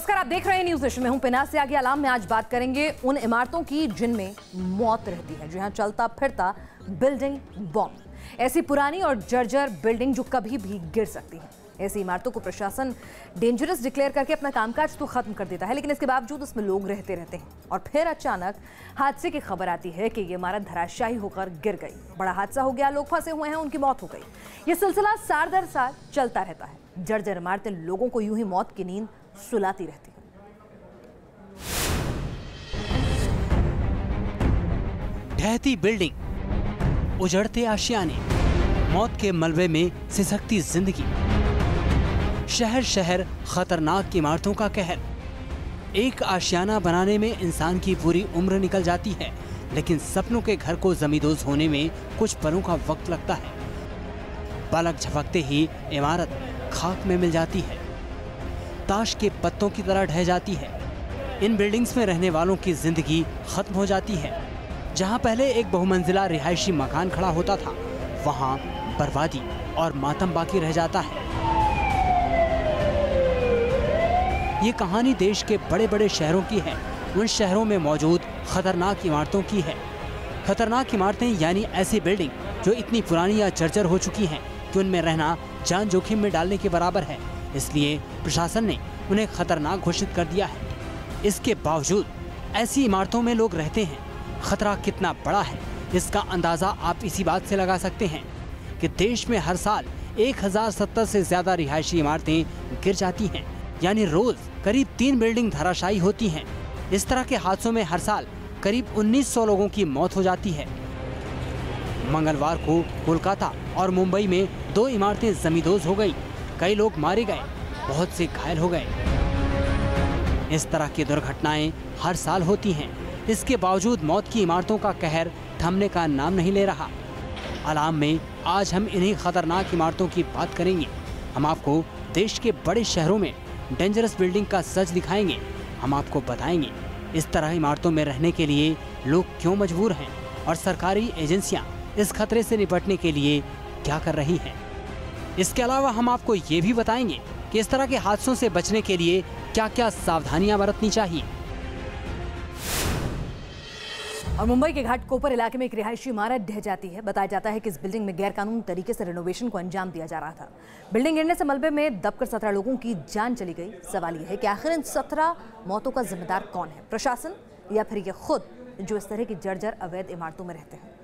नमस्कार, आप देख रहे हैं न्यूज नेशन में हूं पिनाक से आगे आलाम में। आज बात करेंगे उन इमारतों की जिनमें मौत रहती है, जहां चलता फिरता बिल्डिंग बॉम्ब। ऐसी पुरानी और जर्जर बिल्डिंग जो कभी भी गिर सकती है। ऐसी इमारतों को प्रशासन डेंजरस डिक्लेयर करके अपना कामकाज तो खत्म कर देता है, लेकिन इसके बावजूद उसमें लोग रहते रहते हैं और फिर अचानक हादसे की खबर आती है कि ये इमारत धराशायी होकर गिर गई। बड़ा हादसा हो गया, लोग फंसे हुए हैं, उनकी मौत हो गई। ये सिलसिला साल दर साल चलता रहता है। जर्जर इमारतें लोगों को यूं ही मौत की नींद सुलाती रहती है। ढहती बिल्डिंग, उजड़ते आशियाने, मौत के मलबे में सिसकती जिंदगी, शहर शहर खतरनाक इमारतों का कहर। एक आशियाना बनाने में इंसान की पूरी उम्र निकल जाती है, लेकिन सपनों के घर को जमींदोज होने में कुछ पलों का वक्त लगता है। पलक झपकते ही इमारत खाक में मिल जाती है, ताश के पत्तों की तरह ढह जाती है। इन बिल्डिंग्स में रहने वालों की जिंदगी खत्म हो जाती है। जहां पहले एक बहुमंजिला रिहायशी मकान खड़ा होता था, वहां बर्बादी और मातम बाकी रह जाता है। ये कहानी देश के बड़े बड़े शहरों की है। उन शहरों में मौजूद खतरनाक इमारतों की है। खतरनाक इमारतें यानी ऐसी बिल्डिंग जो इतनी पुरानी या जर्जर हो चुकी हैं कि उनमें रहना जान जोखिम में डालने के बराबर है। इसलिए प्रशासन ने उन्हें खतरनाक घोषित कर दिया है। इसके बावजूद ऐसी इमारतों में लोग रहते हैं। खतरा कितना बड़ा है, इसका अंदाजा आप इसी बात से लगा सकते हैं कि देश में हर साल 1070 से ज्यादा रिहायशी इमारतें गिर जाती हैं, यानी रोज करीब 3 बिल्डिंग धराशायी होती हैं। इस तरह के हादसों में हर साल करीब 1900 लोगों की मौत हो जाती है। मंगलवार को कोलकाता और मुंबई में 2 इमारतें जमींदोज हो गई। कई लोग मारे गए, बहुत से घायल हो गए। इस तरह की दुर्घटनाएं हर साल होती हैं। इसके बावजूद मौत की इमारतों का कहर थमने का नाम नहीं ले रहा। आलाम में आज हम इन्हीं खतरनाक इमारतों की बात करेंगे। हम आपको देश के बड़े शहरों में डेंजरस बिल्डिंग का सच दिखाएंगे। हम आपको बताएंगे इस तरह इमारतों में रहने के लिए लोग क्यों मजबूर हैं और सरकारी एजेंसियां इस खतरे से निपटने के लिए क्या कर रही हैं। इसके अलावा हम आपको ये भी बताएंगे कि इस तरह के हादसों से बचने के लिए क्या क्या सावधानियां बरतनी चाहिए। और मुंबई के घाटकोपर इलाके में एक रिहायशी इमारत ढह जाती है। बताया जाता है कि इस बिल्डिंग में गैरकानूनी तरीके से रेनोवेशन को अंजाम दिया जा रहा था। बिल्डिंग गिरने से मलबे में दबकर 17 लोगों की जान चली गई। सवाल यह है कि आखिर इन 17 मौतों का जिम्मेदार कौन है, प्रशासन या फिर ये खुद जो इस तरह की जर्जर अवैध इमारतों में रहते हैं।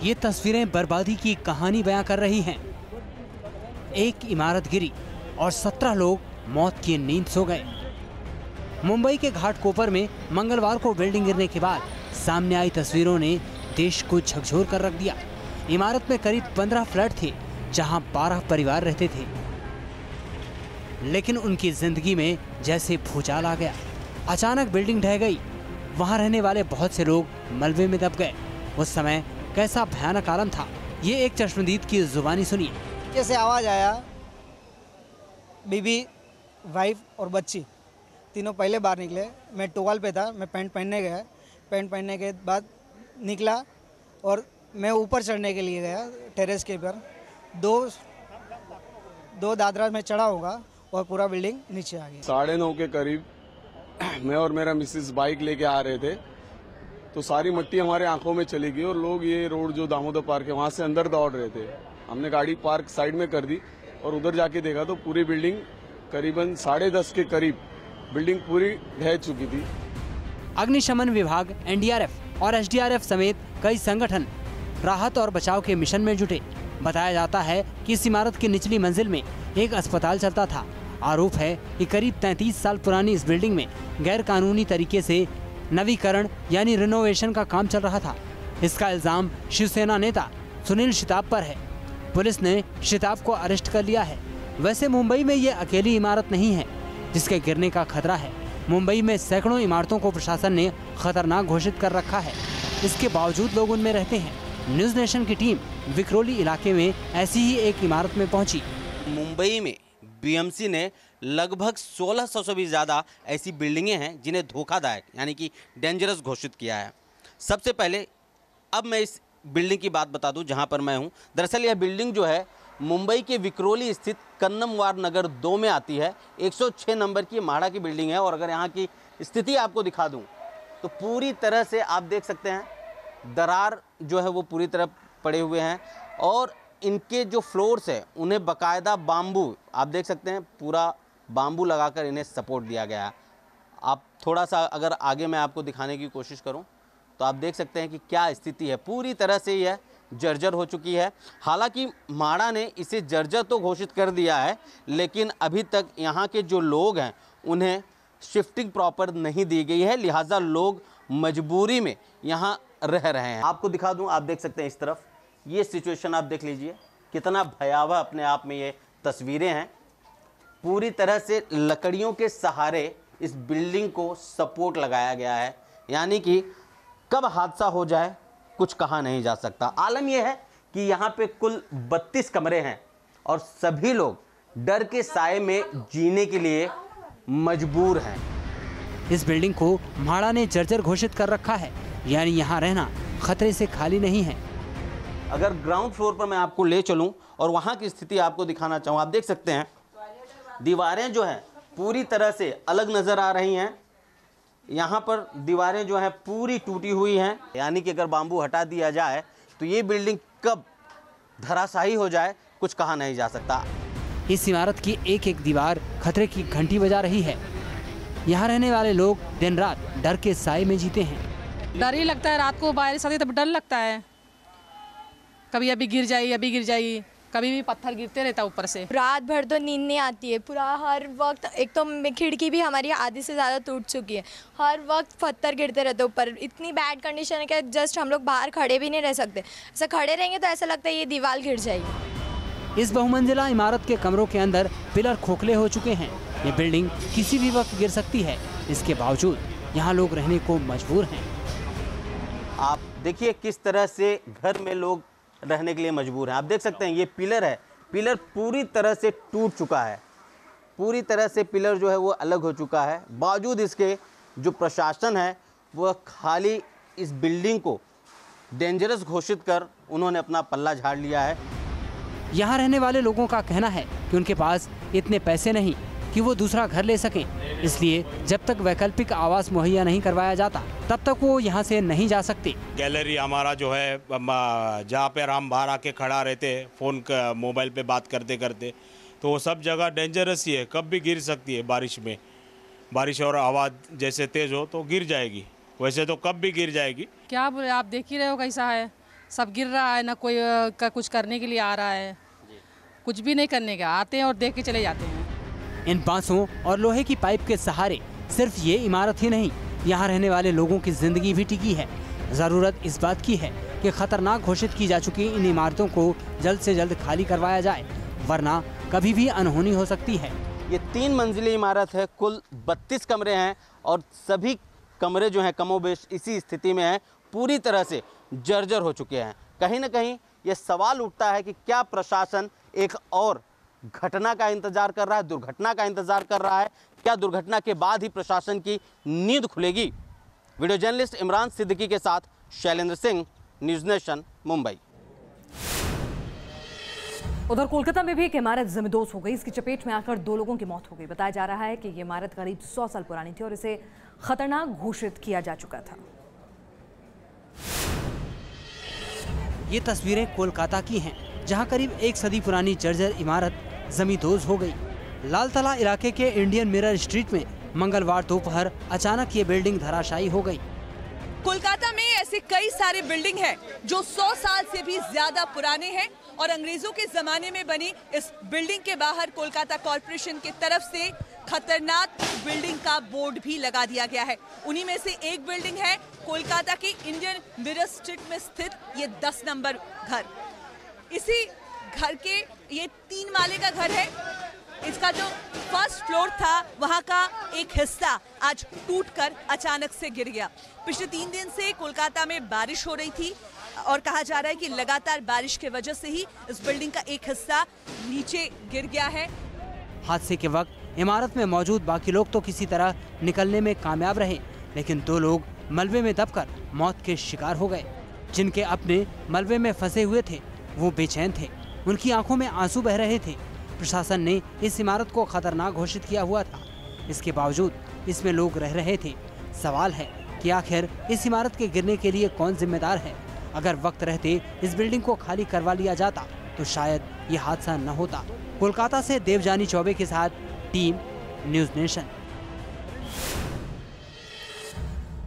ये तस्वीरें बर्बादी की कहानी बयां कर रही हैं। एक इमारत गिरी और 17 लोग मौत की नींद सो गए। मुंबई के घाटकोपर में मंगलवार को बिल्डिंग गिरने के बाद सामने आई तस्वीरों ने देश को झकझोर कर रख दिया। इमारत में करीब 15 फ्लैट थे, जहां 12 परिवार रहते थे, लेकिन उनकी जिंदगी में जैसे भूचाल आ गया। अचानक बिल्डिंग ढह गई। वहां रहने वाले बहुत से लोग मलबे में दब गए। उस समय कैसा भयानक आलम था, ये एक चश्मदीद की जुबानी सुनिए। जैसे आवाज़ आया, बीबी, वाइफ और बच्ची तीनों पहले बाहर निकले। मैं टॉवल पे था, मैं पैंट पहनने गया। पैंट पहनने के बाद निकला और मैं ऊपर चढ़ने के लिए गया टेरेस के ऊपर। दो दादरा में चढ़ा होगा और पूरा बिल्डिंग नीचे आ गया। 9:30 के करीब मैं और मेरा मिसेस बाइक लेके आ रहे थे, तो सारी मिट्टी हमारे आंखों में चली गई और लोग ये रोड जो दामोदर पार्क है वहाँ से अंदर दौड़ रहे थे। हमने गाड़ी पार्क साइड में कर दी और उधर जाके देखा तो पूरी बिल्डिंग करीबन 10:30 के करीब बिल्डिंग पूरी ढह चुकी थी। अग्निशमन विभाग, एनडीआरएफ और एसडीआरएफ समेत कई संगठन राहत और बचाव के मिशन में जुटे। बताया जाता है कि इस इमारत की निचली मंजिल में एक अस्पताल चलता था। आरोप है कि करीब 33 साल पुरानी इस बिल्डिंग में गैर कानूनी तरीके से नवीकरण यानी रिनोवेशन का काम चल रहा था। इसका इल्जाम शिवसेना नेता सुनील शिताब पर है। पुलिस ने शिताब को अरेस्ट कर लिया है। वैसे मुंबई में ये अकेली इमारत नहीं है जिसके गिरने का खतरा है। मुंबई में सैकड़ों इमारतों को प्रशासन ने खतरनाक घोषित कर रखा है। इसके बावजूद लोग उनमें रहते हैं। न्यूज नेशन की टीम विक्रोली इलाके में ऐसी ही एक इमारत में पहुंची। मुंबई में बीएमसी ने लगभग 1600 से भी ज़्यादा ऐसी बिल्डिंगें हैं जिन्हें धोखादायक यानी कि डेंजरस घोषित किया है। सबसे पहले अब मैं इस बिल्डिंग की बात बता दूं जहां पर मैं हूं। दरअसल यह बिल्डिंग जो है मुंबई के विक्रोली स्थित कन्नमवार नगर 2 में आती है। 106 नंबर की म्हाडा की बिल्डिंग है। और अगर यहाँ की स्थिति आपको दिखा दूं तो पूरी तरह से आप देख सकते हैं दरार जो है वो पूरी तरह पड़े हुए हैं और इनके जो फ्लोर्स है उन्हें बाकायदा बाम्बू, आप देख सकते हैं पूरा बाम्बू लगाकर इन्हें सपोर्ट दिया गया है। आप थोड़ा सा अगर आगे मैं आपको दिखाने की कोशिश करूं तो आप देख सकते हैं कि क्या स्थिति है। पूरी तरह से यह जर्जर हो चुकी है। हालांकि म्हाडा ने इसे जर्जर तो घोषित कर दिया है, लेकिन अभी तक यहाँ के जो लोग हैं उन्हें शिफ्टिंग प्रॉपर नहीं दी गई है, लिहाजा लोग मजबूरी में यहाँ रह रहे हैं। आपको दिखा दूँ, आप देख सकते हैं इस तरफ ये सिचुएशन आप देख लीजिए, कितना भयावह अपने आप में ये तस्वीरें हैं। पूरी तरह से लकड़ियों के सहारे इस बिल्डिंग को सपोर्ट लगाया गया है, यानी कि कब हादसा हो जाए कुछ कहा नहीं जा सकता। आलम यह है कि यहाँ पे कुल 32 कमरे हैं और सभी लोग डर के साए में जीने के लिए मजबूर हैं। इस बिल्डिंग को म्हाडा ने जर्जर घोषित कर रखा है, यानी यहाँ रहना खतरे से खाली नहीं है। अगर ग्राउंड फ्लोर पर मैं आपको ले चलूं और वहाँ की स्थिति आपको दिखाना चाहूँ, आप देख सकते हैं दीवारें जो हैं पूरी तरह से अलग नज़र आ रही हैं। यहाँ पर दीवारें जो हैं पूरी टूटी हुई हैं, यानी कि अगर बाम्बू हटा दिया जाए तो ये बिल्डिंग कब धराशायी हो जाए कुछ कहा नहीं जा सकता। इस इमारत की एक एक दीवार खतरे की घंटी बजा रही है। यहाँ रहने वाले लोग दिन रात डर के साए में जीते हैं। डर ही लगता है, रात को बारिश आती है तब डर लगता है, कभी अभी गिर जाएगी, अभी गिर जाएगी, कभी भी पत्थर गिरते रहता है ऊपर से। रात भर तो नींद नहीं आती है, पूरा हर वक्त। एक तो खिड़की भी हमारी आधी से ज़्यादा टूट चुकी है, हर वक्त पत्थर गिरते रहते ऊपर। इतनी बैड कंडीशन है कि जस्ट हम लोग बाहर खड़े भी नहीं रह सकते। ऐसा खड़े रहेंगे तो ऐसा लगता है ये दीवार गिर जाएगी। इस बहुमंजिला इमारत के कमरों के अंदर पिलर खोखले हो चुके हैं। ये बिल्डिंग किसी भी वक्त गिर सकती है, इसके बावजूद यहाँ लोग रहने को मजबूर हैं। आप देखिए किस तरह से घर में लोग रहने के लिए मजबूर हैं। आप देख सकते हैं ये पिलर है, पिलर पूरी तरह से टूट चुका है, पूरी तरह से पिलर जो है वो अलग हो चुका है। बावजूद इसके जो प्रशासन है वो खाली इस बिल्डिंग को डेंजरस घोषित कर उन्होंने अपना पल्ला झाड़ लिया है। यहाँ रहने वाले लोगों का कहना है कि उनके पास इतने पैसे नहीं कि वो दूसरा घर ले सकें, इसलिए जब तक वैकल्पिक आवास मुहैया नहीं करवाया जाता तब तक वो यहाँ से नहीं जा सकते। गैलरी हमारा जो है जहाँ पे हम बाहर आके खड़ा रहते फ़ोन मोबाइल पे बात करते करते, तो वो सब जगह डेंजरस ही है, कब भी गिर सकती है। बारिश में, बारिश और हवा जैसे तेज़ हो तो गिर जाएगी, वैसे तो कब भी गिर जाएगी। क्या बोले, आप देख ही रहे हो कैसा है, सब गिर रहा है, ना कोई कुछ करने के लिए आ रहा है, कुछ भी नहीं करने का, आते हैं और देख के चले जाते हैं। इन बांसों और लोहे की पाइप के सहारे सिर्फ ये इमारत ही नहीं, यहाँ रहने वाले लोगों की जिंदगी भी टिकी है। ज़रूरत इस बात की है कि खतरनाक घोषित की जा चुकी इन इमारतों को जल्द से जल्द खाली करवाया जाए, वरना कभी भी अनहोनी हो सकती है। ये 3 मंजिली इमारत है, कुल 32 कमरे हैं और सभी कमरे जो हैं कमोबेश इसी स्थिति में हैं, पूरी तरह से जर्जर हो चुके हैं। कहीं ना कहीं ये सवाल उठता है कि क्या प्रशासन एक और घटना का इंतजार कर रहा है, दुर्घटना का इंतजार कर रहा है? क्या दुर्घटना के बाद ही प्रशासन की नींद खुलेगी? वीडियो जर्नलिस्ट इमरान सिद्दीकी के साथ शैलेंद्र सिंह, न्यूज़ नेशन, मुंबई। उधर कोलकाता में भी एक इमारत जमींदोज हो गई। इसकी चपेट में आकर 2 लोगों की मौत हो गई। बताया जा रहा है कि ये इमारत करीब 100 साल पुरानी थी और इसे खतरनाक घोषित किया जा चुका था। ये तस्वीरें कोलकाता की हैं, जहां करीब 1 सदी पुरानी जर्जर इमारत जमींदोज हो गई। लालतला इलाके के इंडियन मिरर स्ट्रीट में मंगलवार दोपहर अचानक ये बिल्डिंग धराशायी हो गई। कोलकाता में ऐसे कई सारे बिल्डिंग हैं जो 100 साल से भी ज्यादा पुराने हैं और अंग्रेजों के जमाने में बनी इस बिल्डिंग के बाहर कोलकाता कॉर्पोरेशन की तरफ से खतरनाक बिल्डिंग का बोर्ड भी लगा दिया गया है। उन्हीं में से एक बिल्डिंग है कोलकाता की इंडियन मिरर स्ट्रीट में स्थित ये 10 नंबर घर। इसी घर के ये 3 माले का घर है। इसका जो फर्स्ट फ्लोर था वहाँ का एक हिस्सा आज टूटकर अचानक से गिर गया। पिछले 3 दिन से कोलकाता में बारिश हो रही थी और कहा जा रहा है कि लगातार बारिश की वजह से ही इस बिल्डिंग का एक हिस्सा नीचे गिर गया है। हादसे के वक्त इमारत में मौजूद बाकी लोग तो किसी तरह निकलने में कामयाब रहे, लेकिन 2 लोग मलबे में दबकर मौत के शिकार हो गए। जिनके अपने मलबे में फंसे हुए थे वो बेचैन थे, उनकी आंखों में आंसू बह रहे थे। प्रशासन ने इस इमारत को खतरनाक घोषित किया हुआ था, इसके बावजूद इसमें लोग रह रहे थे। सवाल है कि आखिर इस इमारत के गिरने के लिए कौन जिम्मेदार है? अगर वक्त रहते इस बिल्डिंग को खाली करवा लिया जाता तो शायद ये हादसा न होता। कोलकाता से देवजानी चौबे के साथ टीम न्यूज़ नेशन।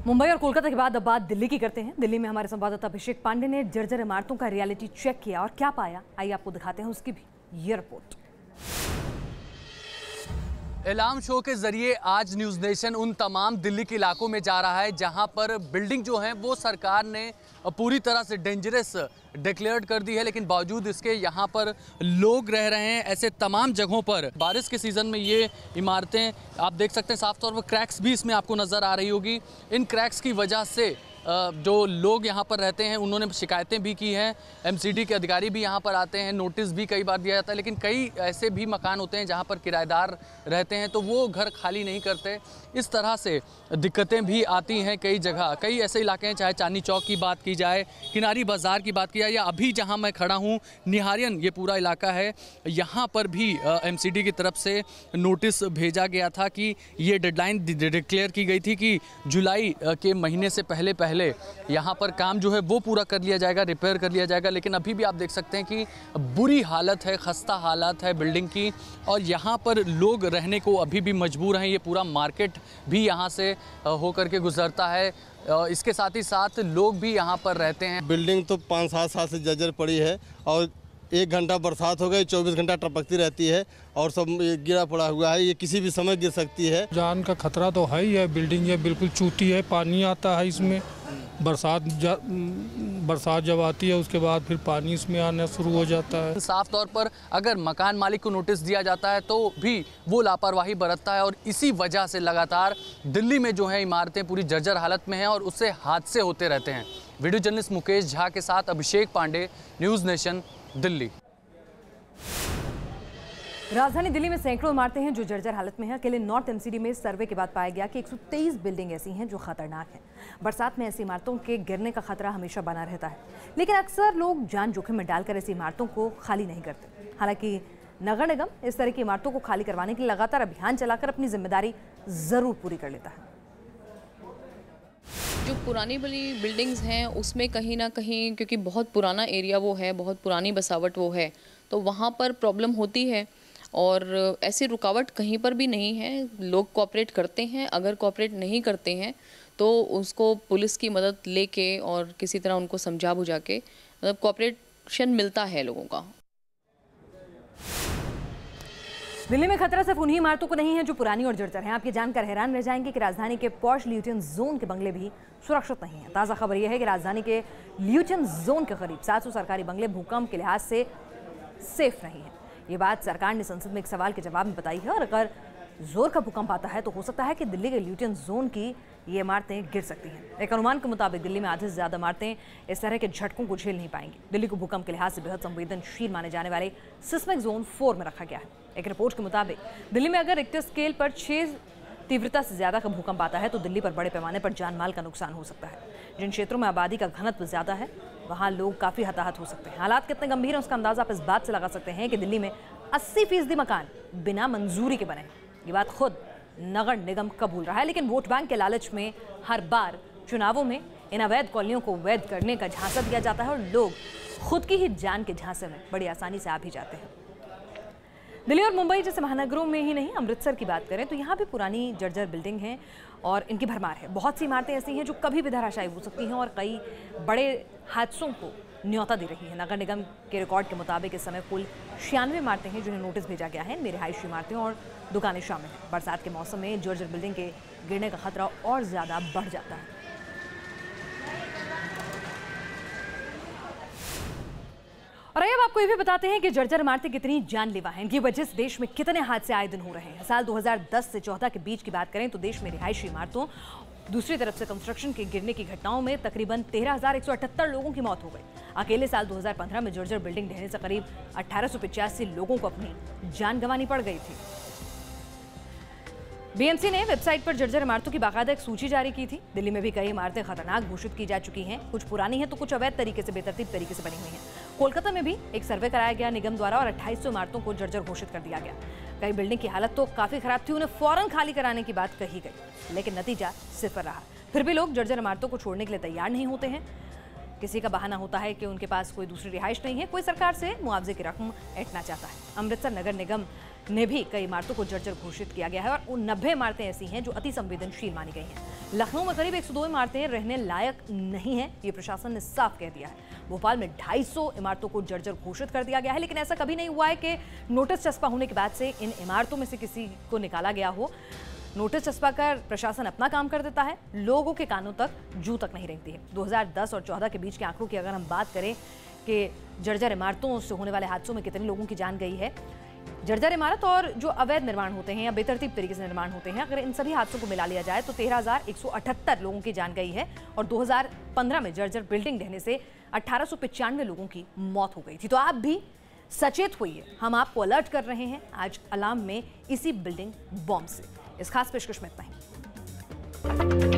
मुंबई और कोलकाता के बाद अब बात दिल्ली की करते हैं। दिल्ली में हमारे संवाददाता अभिषेक पांडे ने जर्जर इमारतों का रियलिटी चेक किया और क्या पाया, आइए आपको दिखाते हैं उसकी भी ये रिपोर्ट। एलाम शो के जरिए आज न्यूज़ नेशन उन तमाम दिल्ली के इलाकों में जा रहा है जहां पर बिल्डिंग जो है वो सरकार ने पूरी तरह से डेंजरस डिक्लेयर्ड कर दी है, लेकिन बावजूद इसके यहाँ पर लोग रह रहे हैं। ऐसे तमाम जगहों पर बारिश के सीज़न में ये इमारतें आप देख सकते हैं, साफ तौर पर क्रैक्स भी इसमें आपको नज़र आ रही होगी। इन क्रैक्स की वजह से जो लोग यहाँ पर रहते हैं उन्होंने शिकायतें भी की हैं। एमसीडी के अधिकारी भी यहाँ पर आते हैं, नोटिस भी कई बार दिया जाता है, लेकिन कई ऐसे भी मकान होते हैं जहाँ पर किराएदार रहते हैं तो वो घर खाली नहीं करते। इस तरह से दिक्कतें भी आती हैं कई जगह। कई ऐसे इलाके हैं, चाहे चांदनी चौक की बात की जाए, किनारी बाज़ार की बात की जाए, या अभी जहाँ मैं खड़ा हूँ निहारियन ये पूरा इलाका है, यहाँ पर भी एमसीडी की तरफ से नोटिस भेजा गया था कि ये डेडलाइन डिक्लेयर की गई थी कि जुलाई के महीने से पहले यहाँ पर काम जो है वो पूरा कर लिया जाएगा, रिपेयर कर लिया जाएगा। लेकिन अभी भी आप देख सकते हैं कि बुरी हालत है, खस्ता हालत है बिल्डिंग की, और यहाँ पर लोग रहने को अभी भी मजबूर हैं। ये पूरा मार्केट भी यहाँ से होकर के गुजरता है, इसके साथ ही साथ लोग भी यहाँ पर रहते हैं। बिल्डिंग तो 5-7 साल से जर्जर पड़ी है और 1 घंटा बरसात हो गई, 24 घंटा टपकती रहती है और सब गिरा पड़ा हुआ है। ये किसी भी समय गिर सकती है। जान का खतरा तो है ही है। बिल्डिंग ये बिल्कुल चूती है, पानी आता है इसमें। बरसात जब आती है उसके बाद फिर पानी इसमें आना शुरू हो जाता है। साफ तौर पर अगर मकान मालिक को नोटिस दिया जाता है तो भी वो लापरवाही बरतता है, और इसी वजह से लगातार दिल्ली में जो है इमारतें पूरी जर्जर हालत में हैं और उससे हादसे होते रहते हैं। वीडियो जर्नलिस्ट मुकेश झा के साथ अभिषेक पांडे, न्यूज़ नेशन, दिल्ली। राजधानी दिल्ली में सैकड़ों इमारतें हैं जो जर्जर हालत में हैं। अकेले नॉर्थ एमसीडी में सर्वे के बाद पाया गया कि 123 बिल्डिंग ऐसी हैं जो खतरनाक हैं। बरसात में ऐसी इमारतों के गिरने का खतरा हमेशा बना रहता है, लेकिन अक्सर लोग जान जोखिम में डालकर ऐसी इमारतों को खाली नहीं करते। हालांकि नगर निगम इस तरह की इमारतों को खाली करवाने के लिए लगातार अभियान चलाकर अपनी जिम्मेदारी जरूर पूरी कर लेता है। जो पुरानी बड़ी बिल्डिंग्स हैं उसमें कहीं ना कहीं, क्योंकि बहुत पुराना एरिया वो है, बहुत पुरानी बसावट वो है, तो वहाँ पर प्रॉब्लम होती है। और ऐसी रुकावट कहीं पर भी नहीं है, लोग कोऑपरेट करते हैं। अगर कोऑपरेट नहीं करते हैं तो उसको पुलिस की मदद लेके और किसी तरह उनको समझा बुझा के मतलब कोऑपरेशन मिलता है लोगों का। दिल्ली में खतरा सिर्फ उन्हीं इमारतों को नहीं है जो पुरानी और जर्जर हैं। आप ये जानकर हैरान रह जाएंगे कि राजधानी के पॉश ल्यूटन जोन के बंगले भी सुरक्षित नहीं हैं। ताज़ा खबर यह है कि राजधानी के ल्यूटन जोन के करीब 700 सरकारी बंगले भूकंप के लिहाज से सेफ नहीं हैं। ये बात सरकार ने संसद में एक सवाल के जवाब में बताई है। और अगर जोर का भूकंप आता है तो हो सकता है कि दिल्ली के ल्यूटन जोन की ये इमारतें गिर सकती हैं। एक अनुमान के मुताबिक दिल्ली में आधे से ज़्यादा इमारतें इस तरह के झटकों को झेल नहीं पाएंगी। दिल्ली को भूकंप के लिहाज से बेहद संवेदनशील माने जाने वाले सिस्मिक जोन 4 में रखा गया है। एक रिपोर्ट के मुताबिक दिल्ली में अगर रिक्टर स्केल पर 6 तीव्रता से ज़्यादा का भूकंप आता है तो दिल्ली पर बड़े पैमाने पर जान माल का नुकसान हो सकता है। जिन क्षेत्रों में आबादी का घनत्व ज़्यादा है वहाँ लोग काफ़ी हताहत हो सकते हैं। हालात कितने गंभीर हैं उसका अंदाज़ा आप इस बात से लगा सकते हैं कि दिल्ली में 80% मकान बिना मंजूरी के बने। ये बात खुद नगर निगम कबूल रहा है, लेकिन वोट बैंक के लालच में हर बार चुनावों में इन अवैध कॉलोनियों को वैध करने का झांसा दिया जाता है और लोग खुद की ही जान के झांसे में बड़ी आसानी से आ भी जाते हैं। दिल्ली और मुंबई जैसे महानगरों में ही नहीं, अमृतसर की बात करें तो यहाँ भी पुरानी जर्जर बिल्डिंग हैं और इनकी भरमार है। बहुत सी इमारतें ऐसी हैं जो कभी भी धराशायी हो सकती हैं और कई बड़े हादसों को न्योता दे रही है। नगर निगम के रिकॉर्ड के मुताबिक इस समय कुल 96 इमारतें हैं जिन्हें नोटिस भेजा गया है। इनमें रिहायशी इमारतें और दुकानें शामिल हैं। बरसात के मौसम में जर्जर बिल्डिंग के गिरने का खतरा और ज़्यादा बढ़ जाता है। और अब आपको ये भी बताते हैं कि जर्जर इमारतें कितनी जानलेवा हैं। इनकी वजह से देश में कितने हादसे आए दिन हो रहे हैं। साल 2010 से 14 के बीच की बात करें तो देश में रिहायशी इमारतों, दूसरी तरफ से कंस्ट्रक्शन के गिरने की घटनाओं में तकरीबन 13,178 लोगों की मौत हो गई। अकेले साल 2015 में जर्जर बिल्डिंग ढहने से करीब 1885 लोगों को अपनी जान गंवानी पड़ गई थी। बीएमसी ने वेबसाइट पर जर्जर इमारतों की बाकायदा एक सूची जारी की थी। दिल्ली में भी कई इमारतें खतरनाक घोषित की जा चुकी हैं। कुछ पुरानी हैं तो कुछ अवैध तरीके से, बेतरतीब तरीके से बनी हुई हैं। कोलकाता में भी एक सर्वे कराया गया निगम द्वारा और 2800 इमारतों को जर्जर घोषित कर दिया गया। कई बिल्डिंग की हालत तो काफी खराब थी, उन्हें फौरन खाली कराने की बात कही गई, लेकिन नतीजा सिफर रहा। फिर भी लोग जर्जर इमारतों को छोड़ने के लिए तैयार नहीं होते हैं। किसी का बहाना होता है कि उनके पास कोई दूसरी रिहाइश नहीं है, कोई सरकार से मुआवजे की रकम ऐंठना चाहता है। अमृतसर नगर निगम ने भी कई इमारतों को जर्जर घोषित किया गया है और उन 90 इमारतें ऐसी हैं जो अति संवेदनशील मानी गई हैं। लखनऊ में करीब 102 इमारतें रहने लायक नहीं है, ये प्रशासन ने साफ कह दिया है। भोपाल में 250 इमारतों को जर्जर घोषित कर दिया गया है, लेकिन ऐसा कभी नहीं हुआ है कि नोटिस चस्पा होने के बाद से इन इमारतों में से किसी को निकाला गया हो। नोटिस चस्पा कर प्रशासन अपना काम कर देता है, लोगों के कानों तक जू तक नहीं रेंगती है। 2010 और 14 के बीच के आंकड़ों की अगर हम बात करें कि जर्जर इमारतों से होने वाले हादसों में कितने लोगों की जान गई है, जर्जर इमारत और जो अवैध निर्माण होते हैं या बेतरतीब तरीके से निर्माण होते हैं, अगर इन सभी हादसों को मिला लिया जाए तो 13,178 लोगों की जान गई है और 2015 में जर्जर बिल्डिंग ढहने से 1895 लोगों की मौत हो गई थी। तो आप भी सचेत होइए, हम आपको अलर्ट कर रहे हैं आज अलाम में इसी बिल्डिंग बॉम्ब से। इस खास पेशकश में इतना ही।